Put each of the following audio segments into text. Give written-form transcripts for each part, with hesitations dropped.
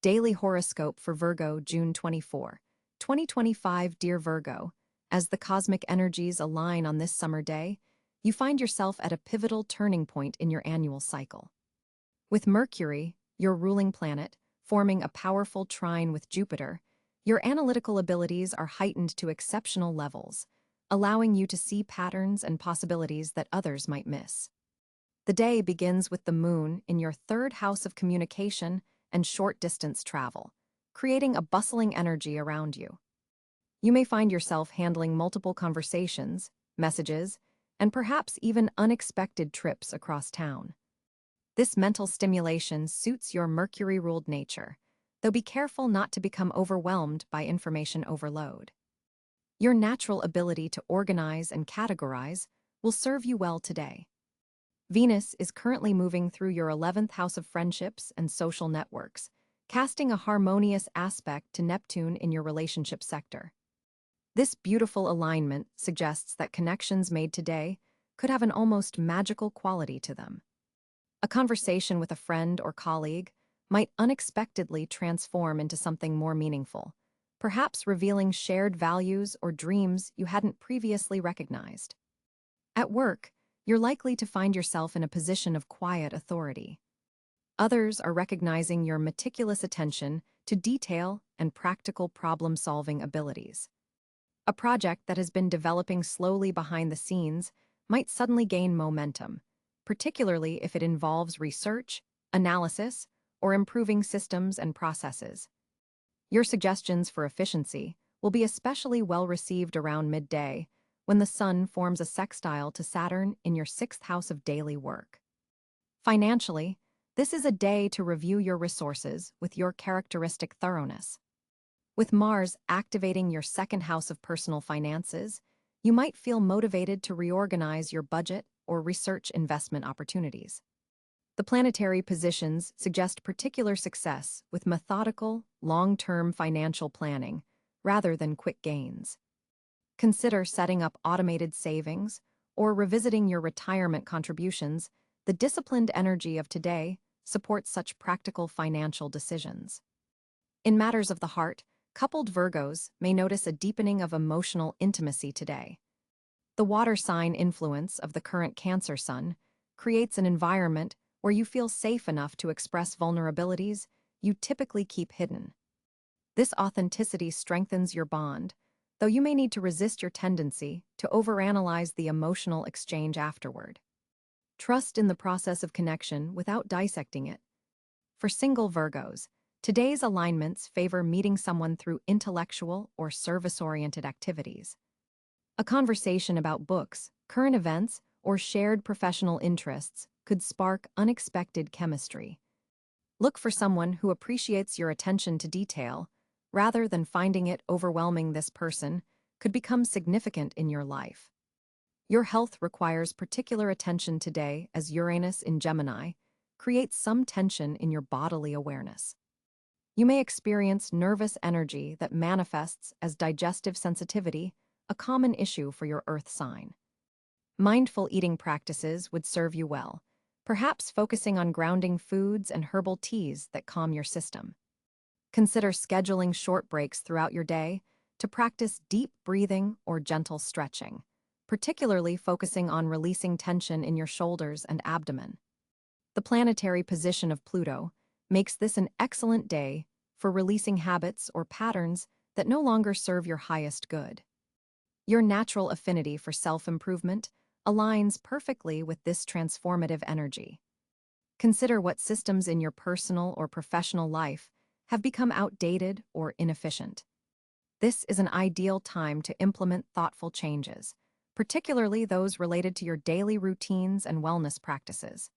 Daily Horoscope for Virgo, June 24, 2025. Dear Virgo, as the cosmic energies align on this summer day, you find yourself at a pivotal turning point in your annual cycle. With Mercury, your ruling planet, forming a powerful trine with Jupiter, your analytical abilities are heightened to exceptional levels, allowing you to see patterns and possibilities that others might miss. The day begins with the moon in your third house of communication and short-distance travel, creating a bustling energy around you. You may find yourself handling multiple conversations, messages, and perhaps even unexpected trips across town. This mental stimulation suits your Mercury-ruled nature, though be careful not to become overwhelmed by information overload. Your natural ability to organize and categorize will serve you well today. Venus is currently moving through your 11th house of friendships and social networks, casting a harmonious aspect to Neptune in your relationship sector. This beautiful alignment suggests that connections made today could have an almost magical quality to them. A conversation with a friend or colleague might unexpectedly transform into something more meaningful, perhaps revealing shared values or dreams you hadn't previously recognized. At work, you're likely to find yourself in a position of quiet authority. Others are recognizing your meticulous attention to detail and practical problem-solving abilities. A project that has been developing slowly behind the scenes might suddenly gain momentum, particularly if it involves research, analysis, or improving systems and processes. Your suggestions for efficiency will be especially well received around midday, when the Sun forms a sextile to Saturn in your 6th house of daily work. Financially, this is a day to review your resources with your characteristic thoroughness. With Mars activating your 2nd house of personal finances, you might feel motivated to reorganize your budget or research investment opportunities. The planetary positions suggest particular success with methodical, long-term financial planning rather than quick gains. Consider setting up automated savings or revisiting your retirement contributions. The disciplined energy of today supports such practical financial decisions. In matters of the heart, coupled Virgos may notice a deepening of emotional intimacy today. The water sign influence of the current Cáncer sun creates an environment where you feel safe enough to express vulnerabilities you typically keep hidden. This authenticity strengthens your bond, though you may need to resist your tendency to overanalyze the emotional exchange afterward. Trust in the process of connection without dissecting it. For single Virgos, today's alignments favor meeting someone through intellectual or service-oriented activities. A conversation about books, current events, or shared professional interests could spark unexpected chemistry. Look for someone who appreciates your attention to detail, rather than finding it overwhelming. This person could become significant in your life. Your health requires particular attention today as Uranus in Gemini creates some tension in your bodily awareness. You may experience nervous energy that manifests as digestive sensitivity, a common issue for your Earth sign. Mindful eating practices would serve you well, perhaps focusing on grounding foods and herbal teas that calm your system. Consider scheduling short breaks throughout your day to practice deep breathing or gentle stretching, particularly focusing on releasing tension in your shoulders and abdomen. The planetary position of Pluto makes this an excellent day for releasing habits or patterns that no longer serve your highest good. Your natural affinity for self-improvement aligns perfectly with this transformative energy. Consider what systems in your personal or professional life have become outdated or inefficient. This is an ideal time to implement thoughtful changes, particularly those related to your daily routines and wellness practices.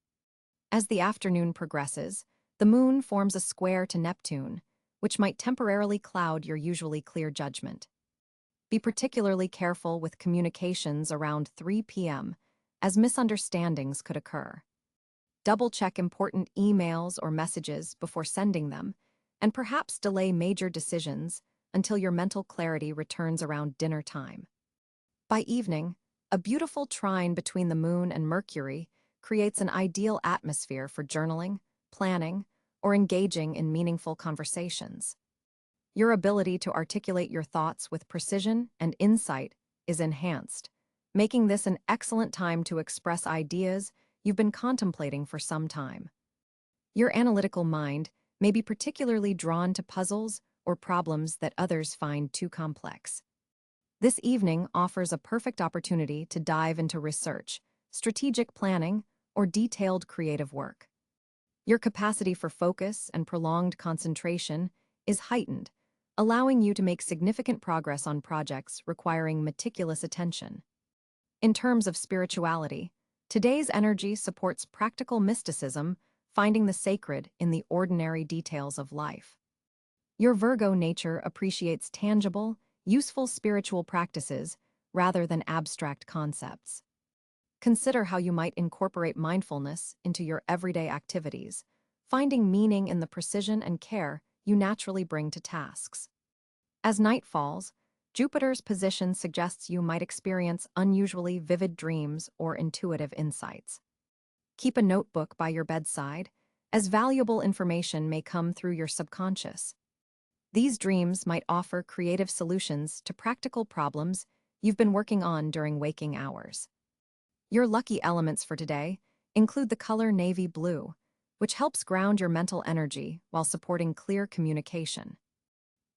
As the afternoon progresses, the moon forms a square to Neptune, which might temporarily cloud your usually clear judgment. Be particularly careful with communications around 3 p.m., as misunderstandings could occur. Double-check important emails or messages before sending them, and perhaps delay major decisions until your mental clarity returns around dinner time. By evening, a beautiful trine between the moon and Mercury creates an ideal atmosphere for journaling, planning, or engaging in meaningful conversations. Your ability to articulate your thoughts with precision and insight is enhanced, making this an excellent time to express ideas you've been contemplating for some time. Your analytical mind may be particularly drawn to puzzles or problems that others find too complex. This evening offers a perfect opportunity to dive into research, strategic planning, or detailed creative work. Your capacity for focus and prolonged concentration is heightened, allowing you to make significant progress on projects requiring meticulous attention. In terms of spirituality, today's energy supports practical mysticism, finding the sacred in the ordinary details of life. Your Virgo nature appreciates tangible, useful spiritual practices rather than abstract concepts. Consider how you might incorporate mindfulness into your everyday activities, finding meaning in the precision and care you naturally bring to tasks. As night falls, Jupiter's position suggests you might experience unusually vivid dreams or intuitive insights. Keep a notebook by your bedside, as valuable information may come through your subconscious. These dreams might offer creative solutions to practical problems you've been working on during waking hours. Your lucky elements for today include the color navy blue, which helps ground your mental energy while supporting clear communication.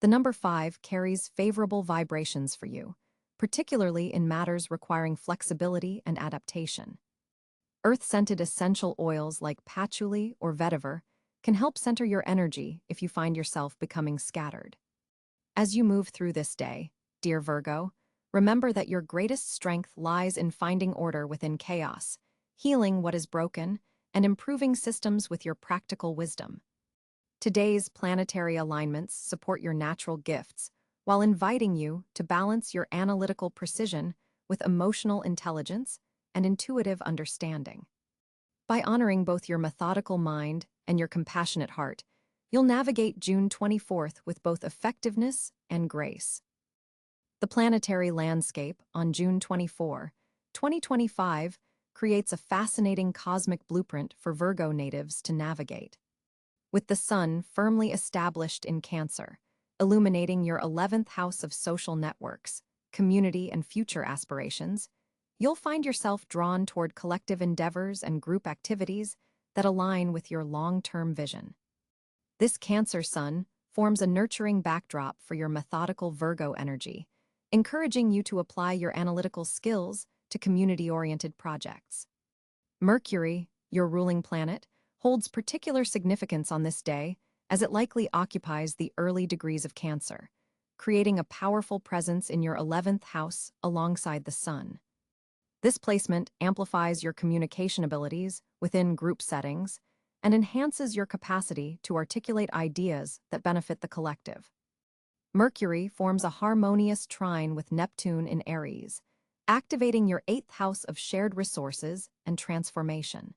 The number 5 carries favorable vibrations for you, particularly in matters requiring flexibility and adaptation. Earth-scented essential oils like patchouli or vetiver can help center your energy if you find yourself becoming scattered. As you move through this day, dear Virgo, remember that your greatest strength lies in finding order within chaos, healing what is broken, and improving systems with your practical wisdom. Today's planetary alignments support your natural gifts while inviting you to balance your analytical precision with emotional intelligence and intuitive understanding. By honoring both your methodical mind and your compassionate heart, you'll navigate June 24th with both effectiveness and grace. The planetary landscape on June 24, 2025, creates a fascinating cosmic blueprint for Virgo natives to navigate. With the sun firmly established in Cáncer, illuminating your 11th house of social networks, community, and future aspirations, you'll find yourself drawn toward collective endeavors and group activities that align with your long-term vision. This Cáncer sun forms a nurturing backdrop for your methodical Virgo energy, encouraging you to apply your analytical skills to community-oriented projects. Mercury, your ruling planet, holds particular significance on this day as it likely occupies the early degrees of Cáncer, creating a powerful presence in your 11th house alongside the sun. This placement amplifies your communication abilities within group settings and enhances your capacity to articulate ideas that benefit the collective. Mercury forms a harmonious trine with Neptune in Aries, activating your 8th house of shared resources and transformation.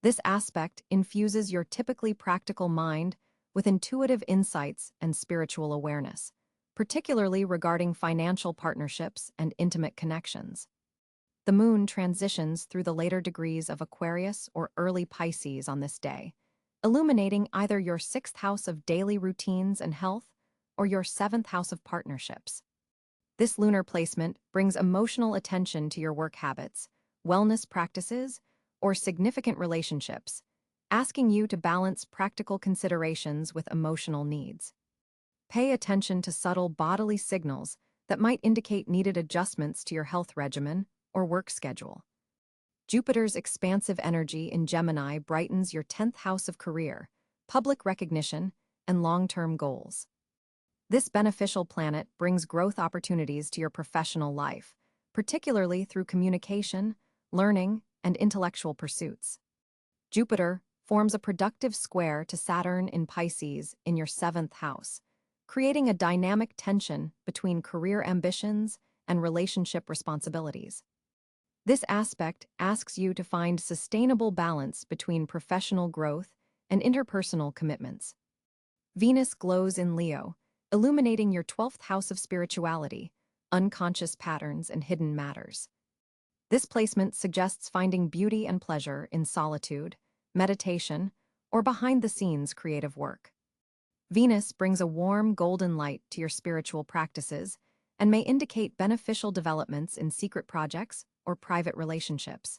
This aspect infuses your typically practical mind with intuitive insights and spiritual awareness, particularly regarding financial partnerships and intimate connections. The moon transitions through the later degrees of Aquarius or early Pisces on this day, illuminating either your 6th house of daily routines and health or your 7th house of partnerships. This lunar placement brings emotional attention to your work habits, wellness practices, or significant relationships, asking you to balance practical considerations with emotional needs. Pay attention to subtle bodily signals that might indicate needed adjustments to your health regimen or work schedule. Jupiter's expansive energy in Gemini brightens your 10th house of career, public recognition, and long-term goals. This beneficial planet brings growth opportunities to your professional life, particularly through communication, learning, and intellectual pursuits. Jupiter forms a productive square to Saturn in Pisces in your 7th house, creating a dynamic tension between career ambitions and relationship responsibilities. This aspect asks you to find sustainable balance between professional growth and interpersonal commitments. Venus glows in Leo, illuminating your 12th house of spirituality, unconscious patterns, and hidden matters. This placement suggests finding beauty and pleasure in solitude, meditation, or behind-the-scenes creative work. Venus brings a warm golden light to your spiritual practices and may indicate beneficial developments in secret projects or private relationships.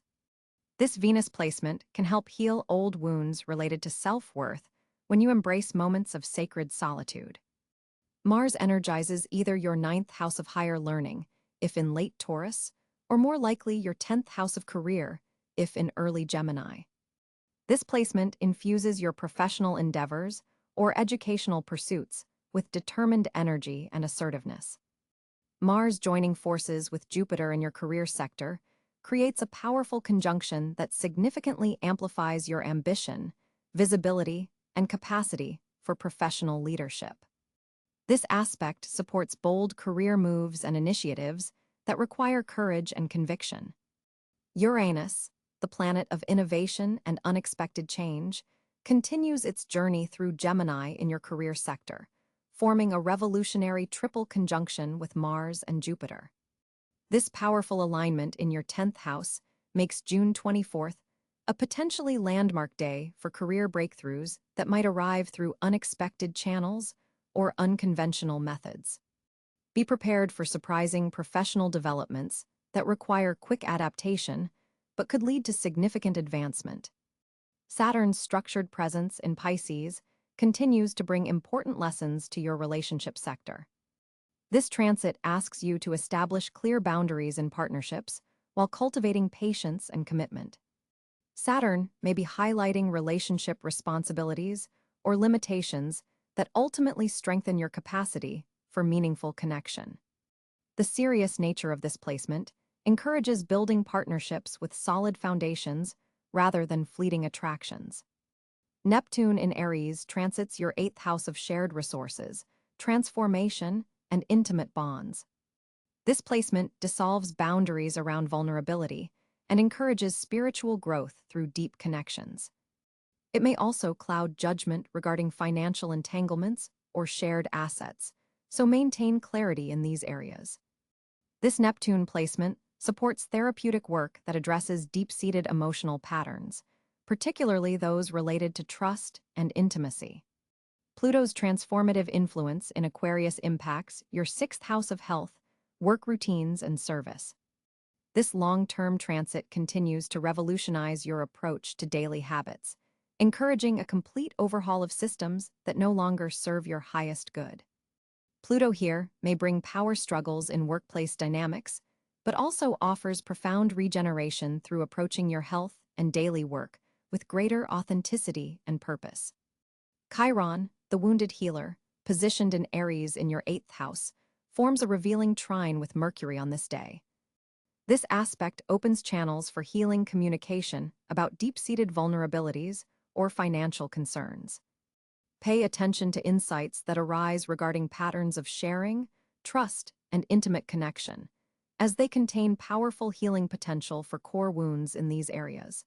This Venus placement can help heal old wounds related to self-worth when you embrace moments of sacred solitude. Mars energizes either your ninth house of higher learning, if in late Taurus, or more likely your 10th house of career, if in early Gemini. This placement infuses your professional endeavors or educational pursuits with determined energy and assertiveness. Mars joining forces with Jupiter in your career sector creates a powerful conjunction that significantly amplifies your ambition, visibility, and capacity for professional leadership. This aspect supports bold career moves and initiatives that require courage and conviction. Uranus, the planet of innovation and unexpected change, continues its journey through Gemini in your career sector, forming a revolutionary triple conjunction with Mars and Jupiter. This powerful alignment in your 10th house makes June 24th a potentially landmark day for career breakthroughs that might arrive through unexpected channels or unconventional methods. Be prepared for surprising professional developments that require quick adaptation but could lead to significant advancement. Saturn's structured presence in Pisces continues to bring important lessons to your relationship sector. This transit asks you to establish clear boundaries in partnerships while cultivating patience and commitment. Saturn may be highlighting relationship responsibilities or limitations that ultimately strengthen your capacity for meaningful connection. The serious nature of this placement encourages building partnerships with solid foundations rather than fleeting attractions. Neptune in Aries transits your 8th house of shared resources, transformation, and intimate bonds. This placement dissolves boundaries around vulnerability and encourages spiritual growth through deep connections. It may also cloud judgment regarding financial entanglements or shared assets, so maintain clarity in these areas. This Neptune placement supports therapeutic work that addresses deep-seated emotional patterns, particularly those related to trust and intimacy. Pluto's transformative influence in Aquarius impacts your 6th house of health, work routines, and service. This long-term transit continues to revolutionize your approach to daily habits, encouraging a complete overhaul of systems that no longer serve your highest good. Pluto here may bring power struggles in workplace dynamics, but also offers profound regeneration through approaching your health and daily work with greater authenticity and purpose. Chiron, the wounded healer, positioned in Aries in your 8th house, forms a revealing trine with Mercury on this day. This aspect opens channels for healing communication about deep-seated vulnerabilities or financial concerns. Pay attention to insights that arise regarding patterns of sharing, trust, and intimate connection, as they contain powerful healing potential for core wounds in these areas.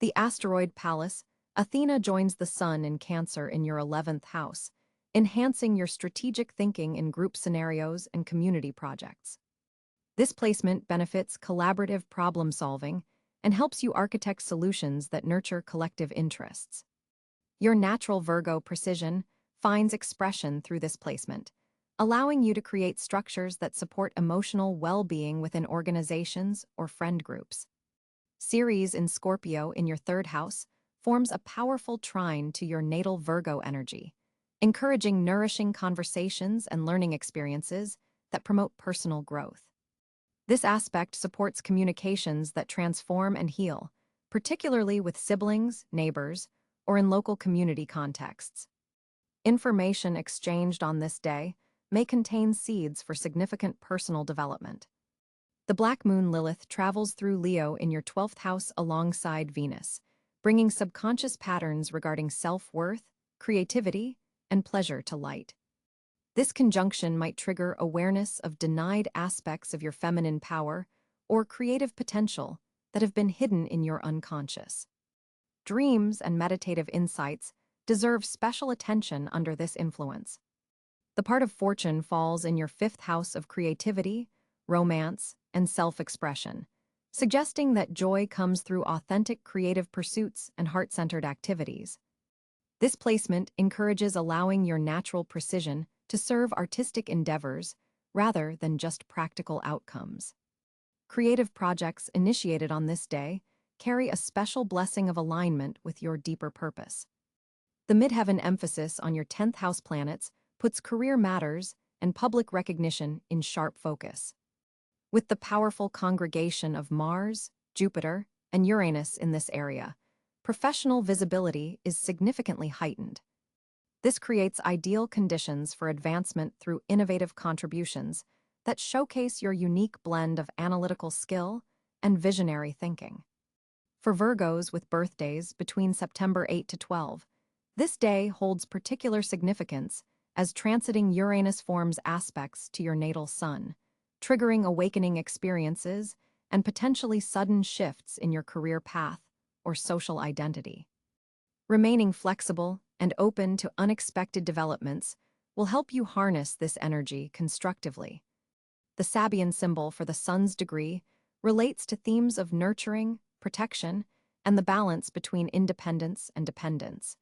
The asteroid Pallas, Athena joins the Sun in Cáncer in your 11th house, enhancing your strategic thinking in group scenarios and community projects. This placement benefits collaborative problem-solving and helps you architect solutions that nurture collective interests. Your natural Virgo precision finds expression through this placement, allowing you to create structures that support emotional well-being within organizations or friend groups. Ceres in Scorpio in your 3rd house forms a powerful trine to your natal Virgo energy, encouraging nourishing conversations and learning experiences that promote personal growth. This aspect supports communications that transform and heal, particularly with siblings, neighbors, or in local community contexts. Information exchanged on this day may contain seeds for significant personal development. The Black Moon Lilith travels through Leo in your 12th house alongside Venus, bringing subconscious patterns regarding self-worth, creativity, and pleasure to light. This conjunction might trigger awareness of denied aspects of your feminine power or creative potential that have been hidden in your unconscious. Dreams and meditative insights deserve special attention under this influence. The part of fortune falls in your 5th house of creativity, romance, and self-expression, suggesting that joy comes through authentic creative pursuits and heart-centered activities. This placement encourages allowing your natural precision to serve artistic endeavors rather than just practical outcomes. Creative projects initiated on this day carry a special blessing of alignment with your deeper purpose. The midheaven emphasis on your 10th house planets puts career matters and public recognition in sharp focus. With the powerful congregation of Mars, Jupiter, and Uranus in this area, professional visibility is significantly heightened. This creates ideal conditions for advancement through innovative contributions that showcase your unique blend of analytical skill and visionary thinking. For Virgos with birthdays between September 8 to 12, this day holds particular significance as transiting Uranus forms aspects to your natal sun, triggering awakening experiences and potentially sudden shifts in your career path or social identity. Remaining flexible and open to unexpected developments will help you harness this energy constructively. The Sabian symbol for the sun's degree relates to themes of nurturing, protection, and the balance between independence and dependence,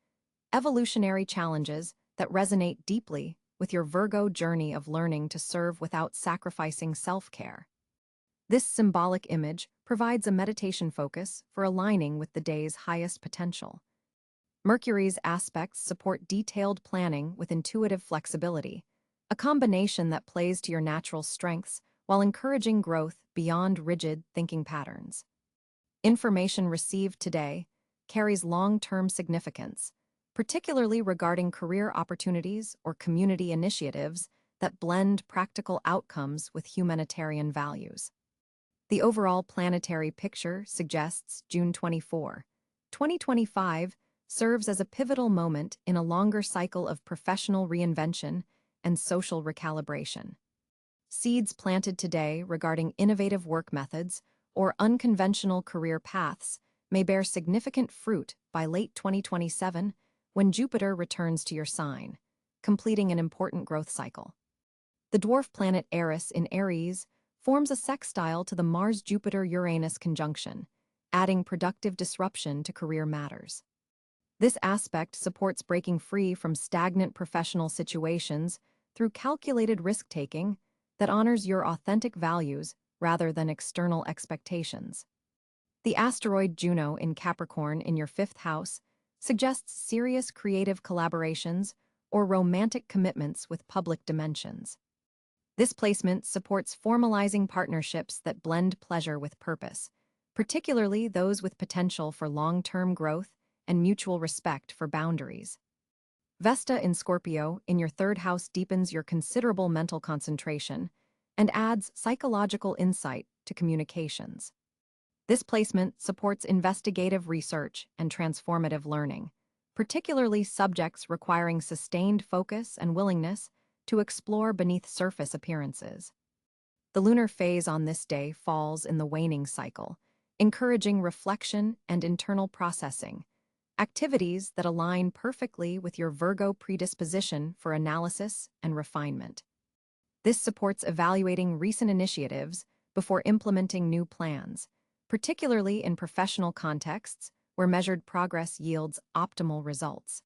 evolutionary challenges that resonate deeply with your Virgo journey of learning to serve without sacrificing self-care. This symbolic image provides a meditation focus for aligning with the day's highest potential. Mercury's aspects support detailed planning with intuitive flexibility, a combination that plays to your natural strengths while encouraging growth beyond rigid thinking patterns. Information received today carries long-term significance, particularly regarding career opportunities or community initiatives that blend practical outcomes with humanitarian values. The overall planetary picture suggests June 24, 2025 serves as a pivotal moment in a longer cycle of professional reinvention and social recalibration. Seeds planted today regarding innovative work methods or unconventional career paths may bear significant fruit by late 2027 when Jupiter returns to your sign, completing an important growth cycle. The dwarf planet Eris in Aries forms a sextile to the Mars-Jupiter-Uranus conjunction, adding productive disruption to career matters. This aspect supports breaking free from stagnant professional situations through calculated risk-taking that honors your authentic values rather than external expectations. The asteroid Juno in Capricorn in your 5th house suggests serious creative collaborations or romantic commitments with public dimensions. This placement supports formalizing partnerships that blend pleasure with purpose, particularly those with potential for long-term growth and mutual respect for boundaries. Vesta in Scorpio in your 3rd house deepens your considerable mental concentration and adds psychological insight to communications. This placement supports investigative research and transformative learning, particularly subjects requiring sustained focus and willingness to explore beneath surface appearances. The lunar phase on this day falls in the waning cycle, encouraging reflection and internal processing, activities that align perfectly with your Virgo predisposition for analysis and refinement. This supports evaluating recent initiatives before implementing new plans, particularly in professional contexts where measured progress yields optimal results.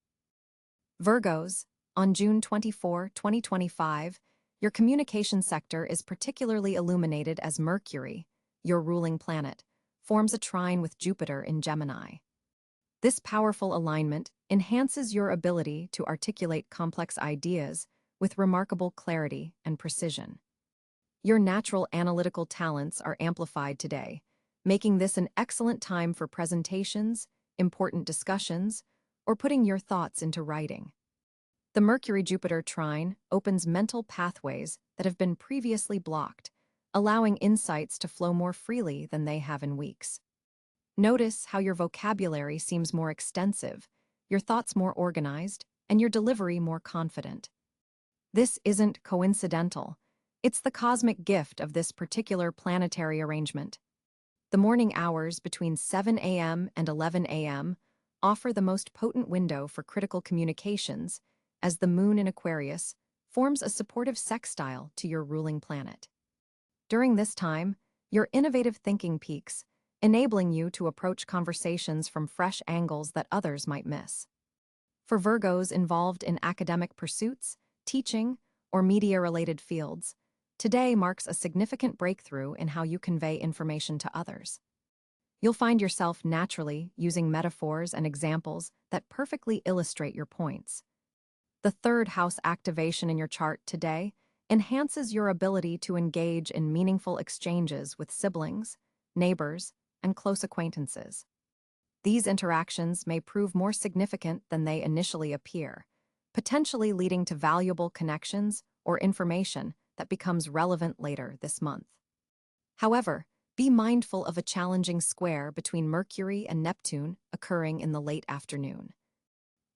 Virgos, on June 24, 2025, your communication sector is particularly illuminated as Mercury, your ruling planet, forms a trine with Jupiter in Gemini. This powerful alignment enhances your ability to articulate complex ideas with remarkable clarity and precision. Your natural analytical talents are amplified today, making this an excellent time for presentations, important discussions, or putting your thoughts into writing. The Mercury-Jupiter trine opens mental pathways that have been previously blocked, allowing insights to flow more freely than they have in weeks. Notice how your vocabulary seems more extensive, your thoughts more organized, and your delivery more confident. This isn't coincidental. It's the cosmic gift of this particular planetary arrangement. The morning hours between 7 a.m. and 11 a.m. offer the most potent window for critical communications, as the moon in Aquarius forms a supportive sextile to your ruling planet. During this time, your innovative thinking peaks, enabling you to approach conversations from fresh angles that others might miss. For Virgos involved in academic pursuits, teaching, or media-related fields, today marks a significant breakthrough in how you convey information to others. You'll find yourself naturally using metaphors and examples that perfectly illustrate your points. The third house activation in your chart today enhances your ability to engage in meaningful exchanges with siblings, neighbors, and close acquaintances. These interactions may prove more significant than they initially appear, potentially leading to valuable connections or information that becomes relevant later this month. However, be mindful of a challenging square between Mercury and Neptune occurring in the late afternoon.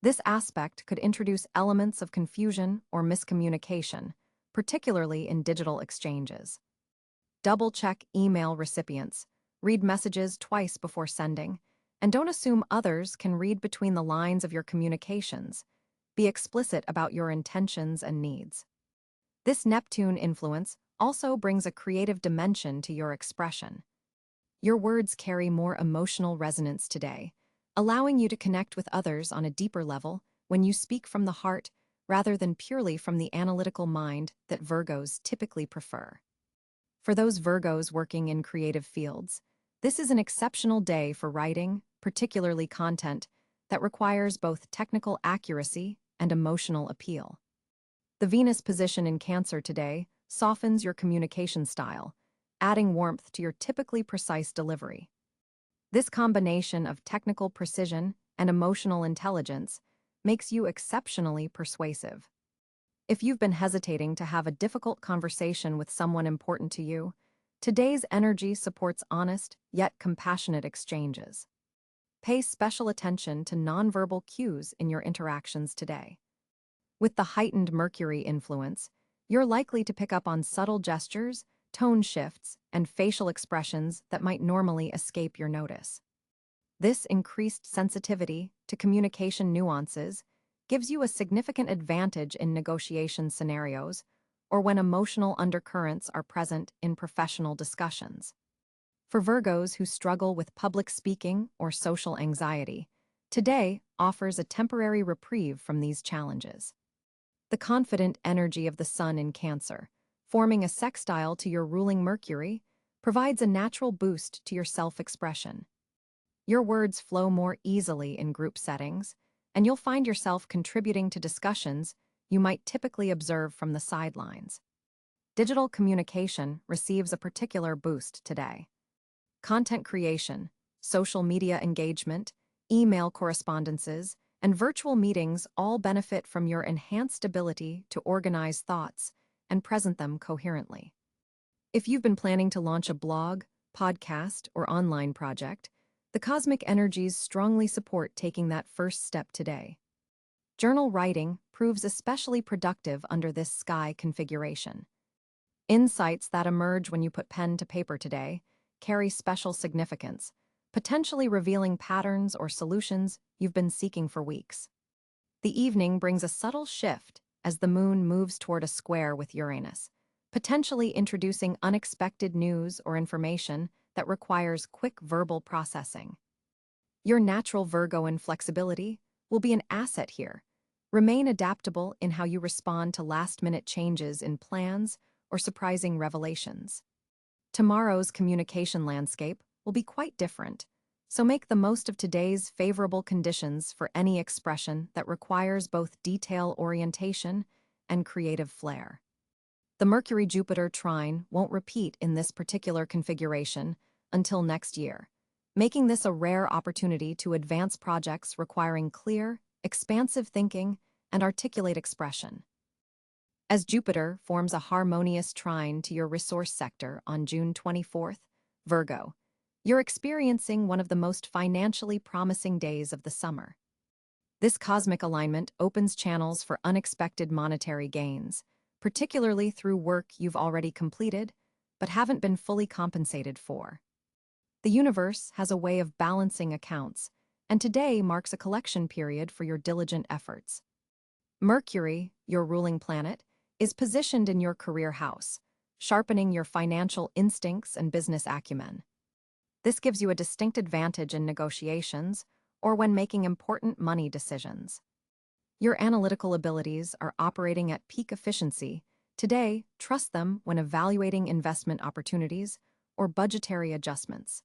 This aspect could introduce elements of confusion or miscommunication, particularly in digital exchanges. Double-check email recipients, read messages twice before sending, and don't assume others can read between the lines of your communications. Be explicit about your intentions and needs. This Neptune influence also brings a creative dimension to your expression. Your words carry more emotional resonance today, allowing you to connect with others on a deeper level when you speak from the heart rather than purely from the analytical mind that Virgos typically prefer. For those Virgos working in creative fields, this is an exceptional day for writing, particularly content that requires both technical accuracy and emotional appeal. The Venus position in Cáncer today softens your communication style, adding warmth to your typically precise delivery. This combination of technical precision and emotional intelligence makes you exceptionally persuasive. If you've been hesitating to have a difficult conversation with someone important to you, today's energy supports honest yet compassionate exchanges. Pay special attention to nonverbal cues in your interactions today. With the heightened Mercury influence, you're likely to pick up on subtle gestures, tone shifts, and facial expressions that might normally escape your notice. This increased sensitivity to communication nuances gives you a significant advantage in negotiation scenarios or when emotional undercurrents are present in professional discussions. For Virgos who struggle with public speaking or social anxiety, today offers a temporary reprieve from these challenges. The confident energy of the Sun in Cáncer, forming a sextile to your ruling Mercury, provides a natural boost to your self-expression. Your words flow more easily in group settings, and you'll find yourself contributing to discussions you might typically observe from the sidelines. Digital communication receives a particular boost today. Content creation, social media engagement, email correspondences, and virtual meetings all benefit from your enhanced ability to organize thoughts and present them coherently. If you've been planning to launch a blog, podcast, or online project, the cosmic energies strongly support taking that first step today. Journal writing proves especially productive under this sky configuration. Insights that emerge when you put pen to paper today carry special significance, potentially revealing patterns or solutions you've been seeking for weeks. The evening brings a subtle shift as the moon moves toward a square with Uranus, potentially introducing unexpected news or information that requires quick verbal processing. Your natural Virgoan flexibility will be an asset here. Remain adaptable in how you respond to last-minute changes in plans or surprising revelations. Tomorrow's communication landscape will be quite different, so make the most of today's favorable conditions for any expression that requires both detail orientation and creative flair. The Mercury-Jupiter trine won't repeat in this particular configuration until next year, making this a rare opportunity to advance projects requiring clear, expansive thinking and articulate expression. As Jupiter forms a harmonious trine to your resource sector on June 24th, Virgo, you're experiencing one of the most financially promising days of the summer. This cosmic alignment opens channels for unexpected monetary gains, particularly through work you've already completed but haven't been fully compensated for. The universe has a way of balancing accounts, and today marks a collection period for your diligent efforts. Mercury, your ruling planet, is positioned in your career house, sharpening your financial instincts and business acumen. This gives you a distinct advantage in negotiations or when making important money decisions. Your analytical abilities are operating at peak efficiency. Today, trust them when evaluating investment opportunities or budgetary adjustments.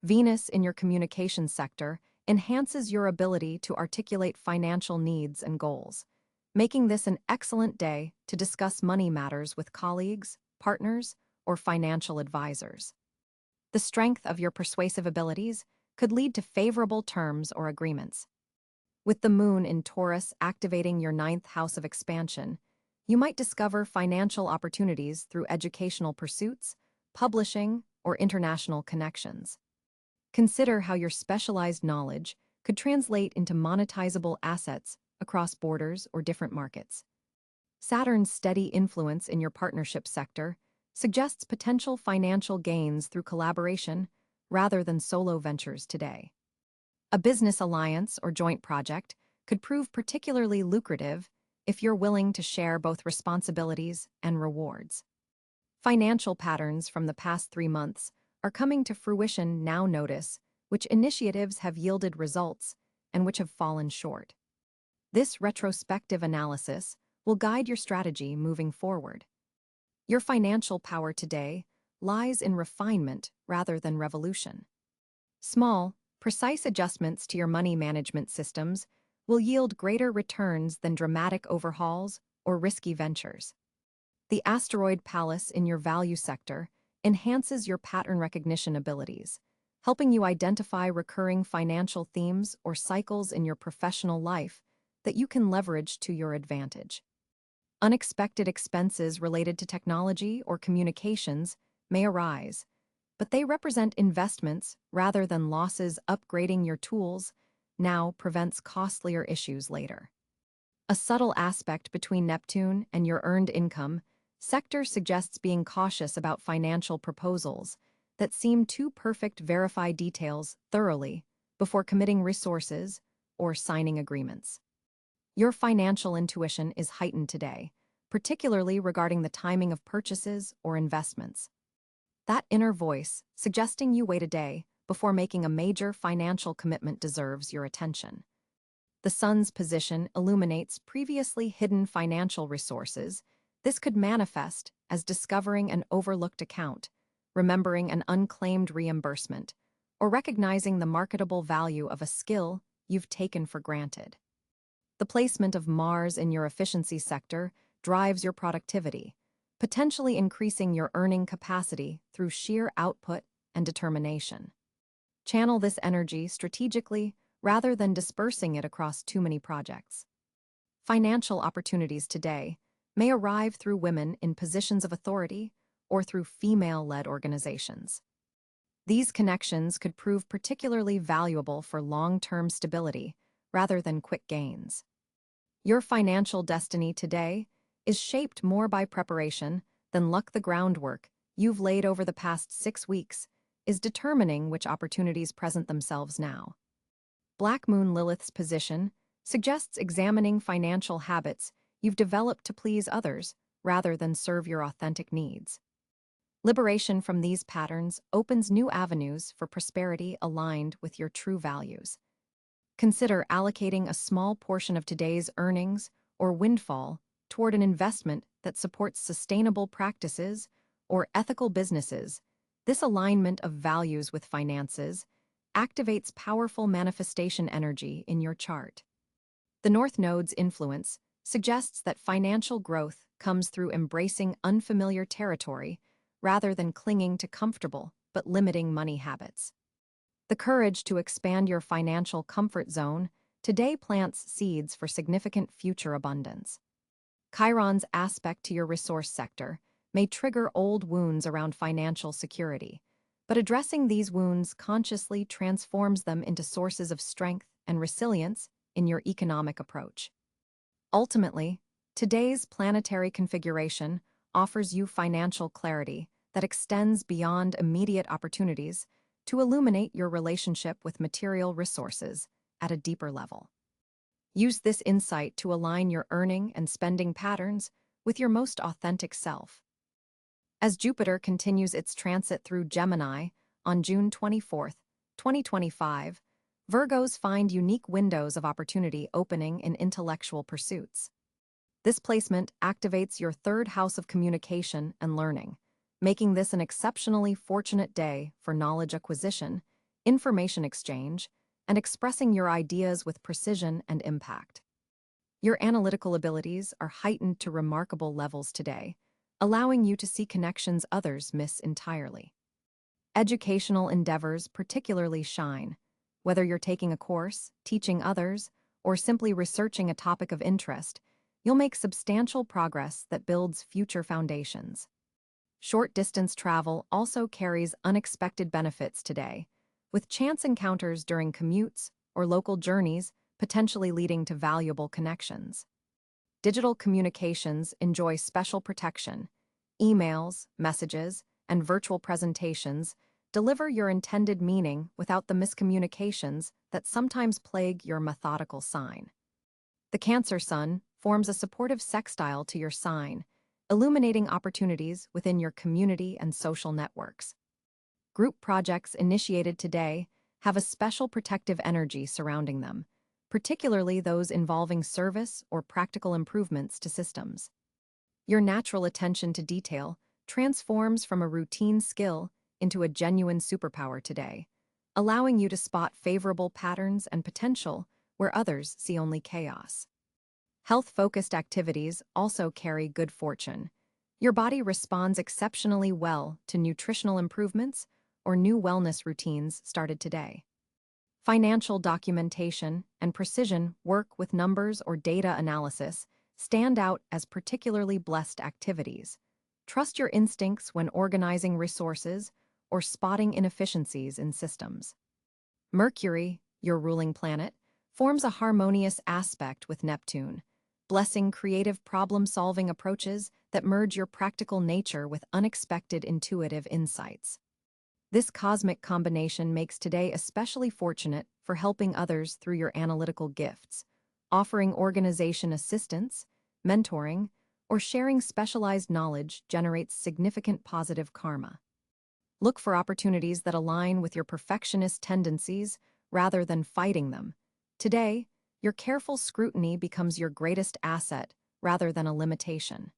Venus in your communications sector enhances your ability to articulate financial needs and goals, making this an excellent day to discuss money matters with colleagues, partners, or financial advisors. The strength of your persuasive abilities could lead to favorable terms or agreements. With the moon in Taurus activating your ninth house of expansion, you might discover financial opportunities through educational pursuits, publishing, or international connections. Consider how your specialized knowledge could translate into monetizable assets across borders or different markets. Saturn's steady influence in your partnership sector suggests potential financial gains through collaboration rather than solo ventures today. A business alliance or joint project could prove particularly lucrative if you're willing to share both responsibilities and rewards. Financial patterns from the past 3 months are coming to fruition now. Notice which initiatives have yielded results and which have fallen short. This retrospective analysis will guide your strategy moving forward. Your financial power today lies in refinement rather than revolution. Small, precise adjustments to your money management systems will yield greater returns than dramatic overhauls or risky ventures. The asteroid palace in your value sector enhances your pattern recognition abilities, helping you identify recurring financial themes or cycles in your professional life that you can leverage to your advantage. Unexpected expenses related to technology or communications may arise, but they represent investments rather than losses. Upgrading your tools now prevents costlier issues later. A subtle aspect between Neptune and your earned income sector suggests being cautious about financial proposals that seem too perfect. Verify details thoroughly before committing resources or signing agreements. Your financial intuition is heightened today, particularly regarding the timing of purchases or investments. That inner voice, suggesting you wait a day before making a major financial commitment, deserves your attention. The sun's position illuminates previously hidden financial resources. This could manifest as discovering an overlooked account, remembering an unclaimed reimbursement, or recognizing the marketable value of a skill you've taken for granted. The placement of Mars in your efficiency sector drives your productivity, potentially increasing your earning capacity through sheer output and determination. Channel this energy strategically rather than dispersing it across too many projects. Financial opportunities today may arrive through women in positions of authority or through female-led organizations. These connections could prove particularly valuable for long-term stability rather than quick gains. Your financial destiny today is shaped more by preparation than luck. The groundwork you've laid over the past 6 weeks is determining which opportunities present themselves now. Black Moon Lilith's position suggests examining financial habits you've developed to please others rather than serve your authentic needs. Liberation from these patterns opens new avenues for prosperity aligned with your true values. Consider allocating a small portion of today's earnings or windfall toward an investment that supports sustainable practices or ethical businesses. This alignment of values with finances activates powerful manifestation energy in your chart. The North Node's influence suggests that financial growth comes through embracing unfamiliar territory rather than clinging to comfortable but limiting money habits. The courage to expand your financial comfort zone today plants seeds for significant future abundance. Chiron's aspect to your resource sector may trigger old wounds around financial security, but addressing these wounds consciously transforms them into sources of strength and resilience in your economic approach. Ultimately, today's planetary configuration offers you financial clarity that extends beyond immediate opportunities to illuminate your relationship with material resources at a deeper level. Use this insight to align your earning and spending patterns with your most authentic self. As Jupiter continues its transit through Gemini on June 24, 2025, Virgos find unique windows of opportunity opening in intellectual pursuits. This placement activates your third house of communication and learning, making this an exceptionally fortunate day for knowledge acquisition, information exchange, and expressing your ideas with precision and impact. Your analytical abilities are heightened to remarkable levels today, allowing you to see connections others miss entirely. Educational endeavors particularly shine. Whether you're taking a course, teaching others, or simply researching a topic of interest, you'll make substantial progress that builds future foundations. Short-distance travel also carries unexpected benefits today, with chance encounters during commutes or local journeys potentially leading to valuable connections. Digital communications enjoy special protection. Emails, messages, and virtual presentations deliver your intended meaning without the miscommunications that sometimes plague your methodical sign. The Cancer Sun forms a supportive sextile to your sign, illuminating opportunities within your community and social networks. Group projects initiated today have a special protective energy surrounding them, particularly those involving service or practical improvements to systems. Your natural attention to detail transforms from a routine skill into a genuine superpower today, allowing you to spot favorable patterns and potential where others see only chaos. Health-focused activities also carry good fortune. Your body responds exceptionally well to nutritional improvements or new wellness routines started today. Financial documentation and precision work with numbers or data analysis stand out as particularly blessed activities. Trust your instincts when organizing resources or spotting inefficiencies in systems. Mercury, your ruling planet, forms a harmonious aspect with Neptune, blessing creative problem-solving approaches that merge your practical nature with unexpected intuitive insights. This cosmic combination makes today especially fortunate for helping others through your analytical gifts, offering organization assistance, mentoring, or sharing specialized knowledge generates significant positive karma. Look for opportunities that align with your perfectionist tendencies rather than fighting them. Today, your careful scrutiny becomes your greatest asset rather than a limitation.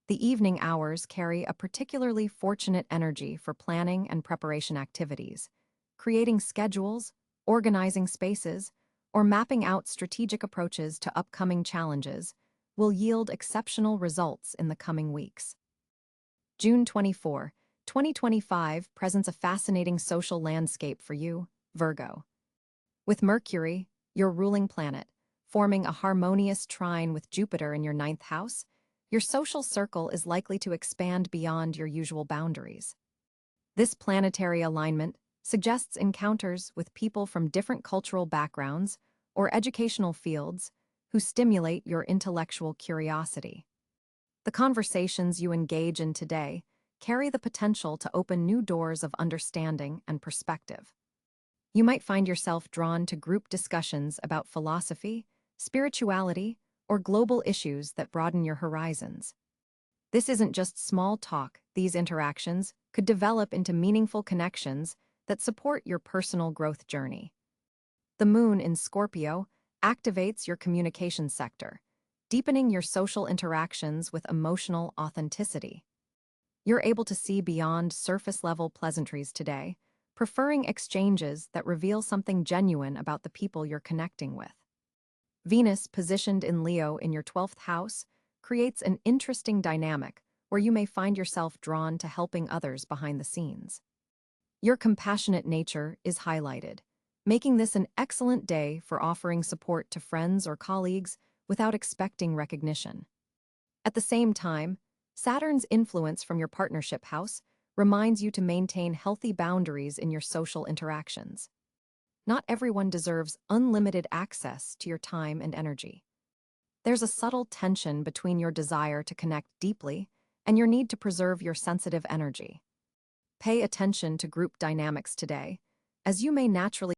The evening hours carry a particularly fortunate energy for planning and preparation activities. Creating schedules, organizing spaces, or mapping out strategic approaches to upcoming challenges will yield exceptional results in the coming weeks. June 24, 2025 presents a fascinating social landscape for you, Virgo. With Mercury, your ruling planet, forming a harmonious trine with Jupiter in your ninth house, your social circle is likely to expand beyond your usual boundaries. This planetary alignment suggests encounters with people from different cultural backgrounds or educational fields who stimulate your intellectual curiosity. The conversations you engage in today carry the potential to open new doors of understanding and perspective. You might find yourself drawn to group discussions about philosophy, spirituality, or global issues that broaden your horizons. This isn't just small talk. These interactions could develop into meaningful connections that support your personal growth journey. The moon in Scorpio activates your communication sector, deepening your social interactions with emotional authenticity. You're able to see beyond surface-level pleasantries today, preferring exchanges that reveal something genuine about the people you're connecting with. Venus, positioned in Leo in your 12th house, creates an interesting dynamic where you may find yourself drawn to helping others behind the scenes. Your compassionate nature is highlighted, making this an excellent day for offering support to friends or colleagues without expecting recognition. At the same time, Saturn's influence from your partnership house reminds you to maintain healthy boundaries in your social interactions. Not everyone deserves unlimited access to your time and energy. There's a subtle tension between your desire to connect deeply and your need to preserve your sensitive energy. Pay attention to group dynamics today, as you may naturally